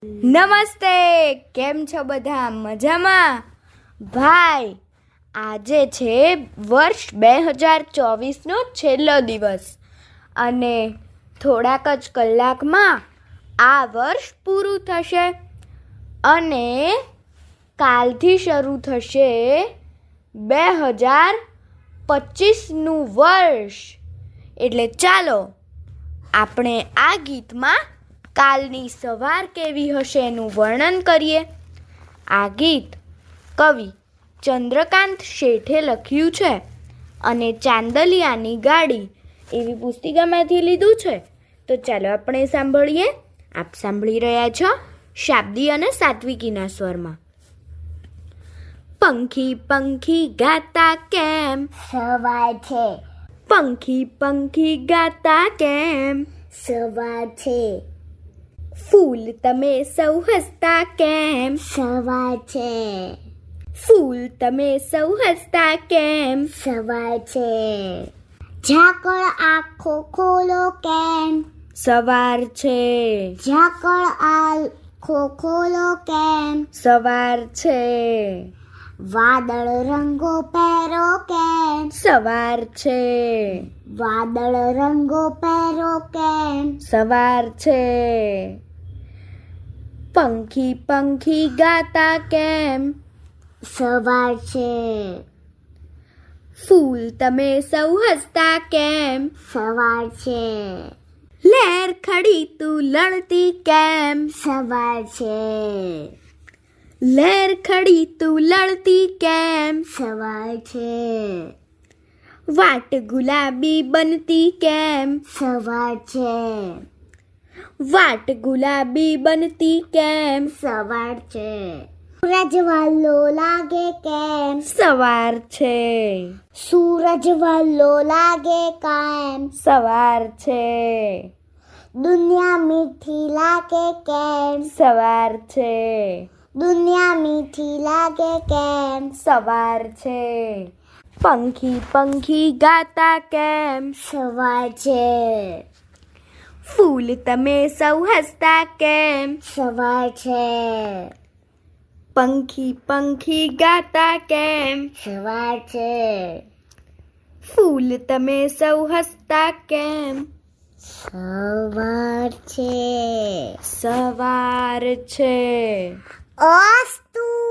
નમસ્તે, કેમ છો બધા? મજામાં? ભાઈ, આજે છે વર્ષ 2024નો છેલ્લો દિવસ અને થોડાક જ કલાકમાં આ વર્ષ પૂરું થશે અને કાલથી શરૂ થશે 2025નું વર્ષ. એટલે ચાલો આપણે આ ગીતમાં કાલની સવાર કેવી હશે એનું વર્ણન કરીએ. આ ગીત કવિ ચંદ્રકાંત શેઠે લખ્યું છે અને ચાંદલિયાની ગાડી એવી પુસ્તિકામાંથી લીધું છે. તો ચાલો આપણે સાંભળીએ. આપ સાંભળી રહ્યા છો શાબ્દી અને સાત્વિકીના સ્વરમાં. પંખી પંખી ગાતા કેમ સવાર છે. પંખી પંખી ગાતા કેમ સવાર છે. ફૂલ તમે સૌ હસતા કેમ સવાર છે. ફૂલ તમે સૌ હસતા કેમ સવાર છે. ઝાકળ આંખો ખોલો કેમ સવાર છે. ઝાકળ આંખો ખોલો કેમ સવાર છે. વાદળ રંગો પહેરો કેમ સવાર છે. વાદળ રંગો પહેરો કેમ સવાર છે. પંખી પંખી ગાતા કેમ સવાર છે. ફૂલ તમે સૌ હસતા કેમ સવાર છે. લહેર ખડી તું લણતી કેમ સવાર છે. લહેર ખડી તું લણતી કેમ સવાર છે. વાટ ગુલાબી બનતી કેમ સવાર છે. વાટ ગુલાબી બનતી કેમ સવાર છે. સૂરજ વાલો લાગે કેમ સવાર છે. સૂરજ વાલો લાગે કેમ સવાર છે. દુનિયા મીઠી લાગે કેમ સવાર છે. દુનિયા મીઠી લાગે કેમ સવાર છે. પંખી પંખી ગાતા કેમ સવાર છે. ફૂલ તમે સૌ હસતા કેમ સવાર છે. પંખી પંખી ગાતા કેમ સવાર છે. ફૂલ તમે સૌ હસતા કેમ સવાર છે. સવાર છે. અસ્તુ.